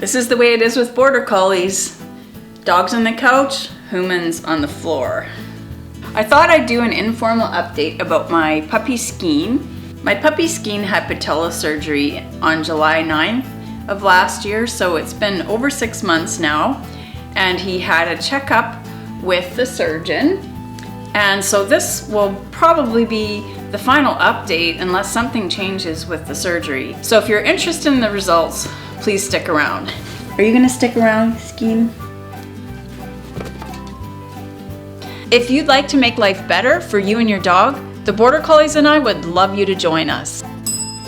This is the way it is with border collies. Dogs on the couch, humans on the floor. I thought I'd do an informal update about my puppy Skene. My puppy Skene had patella surgery on July 9th of last year, so it's been over 6 months now, and he had a checkup with the surgeon. And so this will probably be the final update unless something changes with the surgery. So if you're interested in the results, please stick around. Are you gonna stick around, Skene? If you'd like to make life better for you and your dog, the Border Collies and I would love you to join us.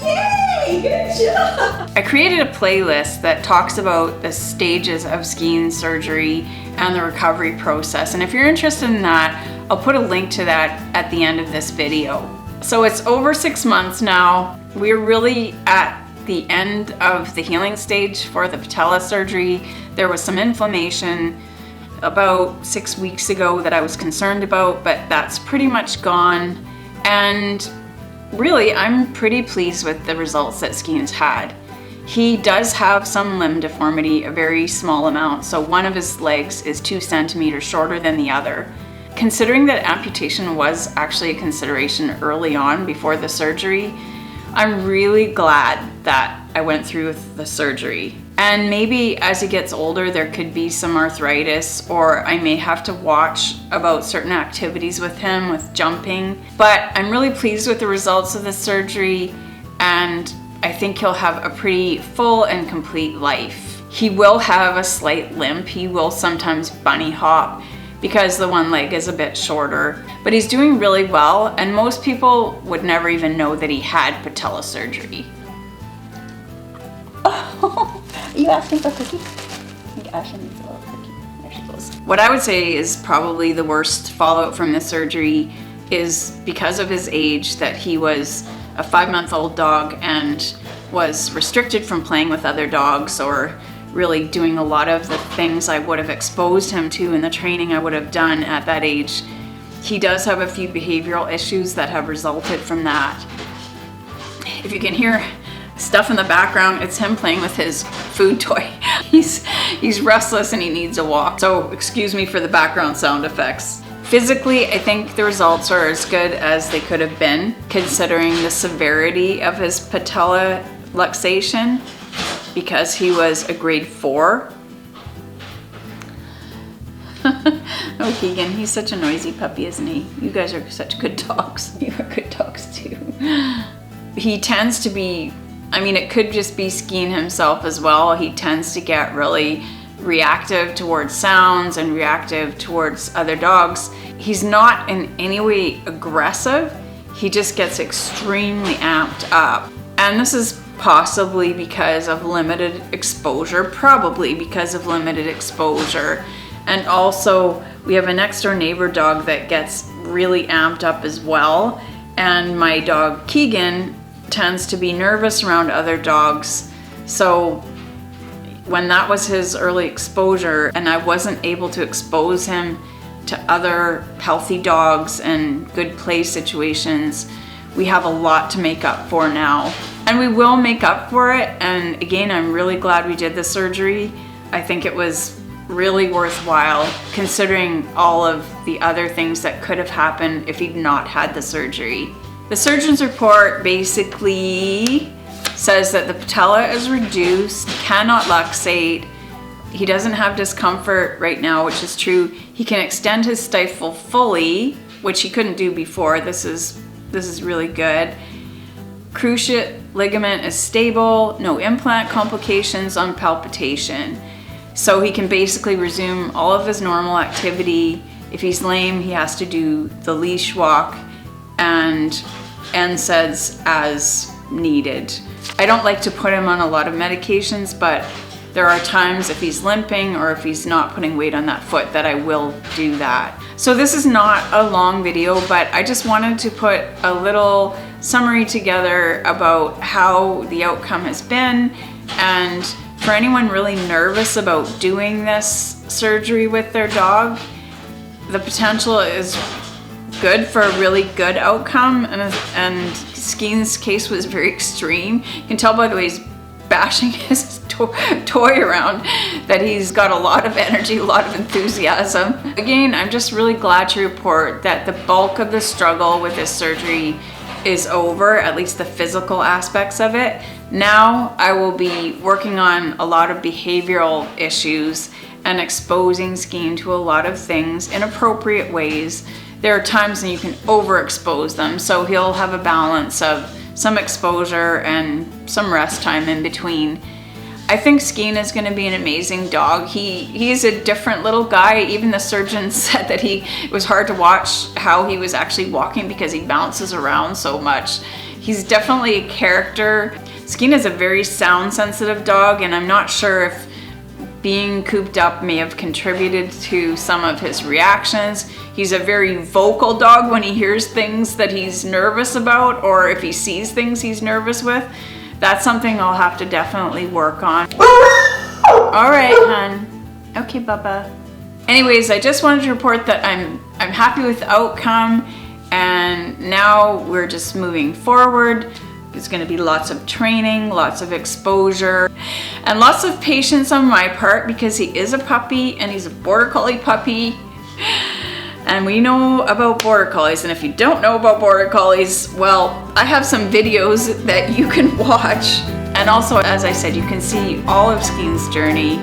Yay, good job! I created a playlist that talks about the stages of Skene's surgery and the recovery process. And if you're interested in that, I'll put a link to that at the end of this video. So it's over 6 months now. We're really at the end of the healing stage for the patella surgery. There was some inflammation about 6 weeks ago that I was concerned about, but that's pretty much gone. And really, I'm pretty pleased with the results that Skene's had. He does have some limb deformity, a very small amount. So one of his legs is 2 centimeters shorter than the other. Considering that amputation was actually a consideration early on before the surgery, I'm really glad that I went through with the surgery. And maybe as he gets older, there could be some arthritis, or I may have to watch about certain activities with him, with jumping. But I'm really pleased with the results of the surgery, and I think he'll have a pretty full and complete life. He will have a slight limp. He will sometimes bunny hop because the one leg is a bit shorter, but he's doing really well, and most people would never even know that he had patella surgery. Oh, are you asking for a cookie? I think Ashley needs a little cookie. There she goes. What I would say is probably the worst fallout from the surgery is because of his age, that he was a 5-month-old dog and was restricted from playing with other dogs or really doing a lot of the things I would have exposed him to in the training I would have done at that age. He does have a few behavioral issues that have resulted from that. If you can hear stuff in the background, it's him playing with his food toy. He's restless and he needs a walk. So excuse me for the background sound effects. Physically, I think the results are as good as they could have been, considering the severity of his patella luxation, because he was a grade 4. Oh, Keegan, he's such a noisy puppy, isn't he? You guys are such good dogs. You are good dogs too. He tends to be, I mean, it could just be Skene himself as well. He tends to get really reactive towards sounds and reactive towards other dogs. He's not in any way aggressive. He just gets extremely amped up. And this is possibly because of limited exposure, probably because of limited exposure. And also, we have a next door neighbor dog that gets really amped up as well. And my dog Keegan tends to be nervous around other dogs. So when that was his early exposure and I wasn't able to expose him to other healthy dogs and good play situations, we have a lot to make up for now. And we will make up for it. And again, I'm really glad we did the surgery. I think it was really worthwhile considering all of the other things that could have happened if he'd not had the surgery. The surgeon's report basically says that the patella is reduced, cannot luxate. He doesn't have discomfort right now, which is true. He can extend his stifle fully, which he couldn't do before. This is really good. Cruciate ligament is stable, no implant complications on palpitation. So he can basically resume all of his normal activity. If he's lame, he has to do the leash walk and NSAIDs as needed. I don't like to put him on a lot of medications, but there are times if he's limping or if he's not putting weight on that foot that I will do that. So this is not a long video, but I just wanted to put a little summary together about how the outcome has been. And for anyone really nervous about doing this surgery with their dog, the potential is good for a really good outcome, and Skene's case was very extreme. You can tell by the way he's bashing his toy around, that he's got a lot of energy, a lot of enthusiasm. Again, I'm just really glad to report that the bulk of the struggle with this surgery is over, at least the physical aspects of it. Now I will be working on a lot of behavioral issues and exposing Skene to a lot of things in appropriate ways. There are times when you can overexpose them, so he'll have a balance of some exposure and some rest time in between. I think Skene is going to be an amazing dog. He's a different little guy. Even the surgeon said that it was hard to watch how he was actually walking because he bounces around so much. He's definitely a character. Skene is a very sound sensitive dog, and I'm not sure if being cooped up may have contributed to some of his reactions. He's a very vocal dog when he hears things that he's nervous about, or if he sees things he's nervous with. That's something I'll have to definitely work on. All right, hon. Okay, Bubba. Anyways, I just wanted to report that I'm happy with the outcome, and now we're just moving forward. There's going to be lots of training, lots of exposure, and lots of patience on my part because he is a puppy and he's a border collie puppy. And we know about border collies, and if you don't know about border collies, well, I have some videos that you can watch. And also, as I said, you can see all of Skene's journey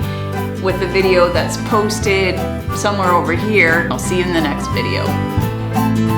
with the video that's posted somewhere over here. I'll see you in the next video.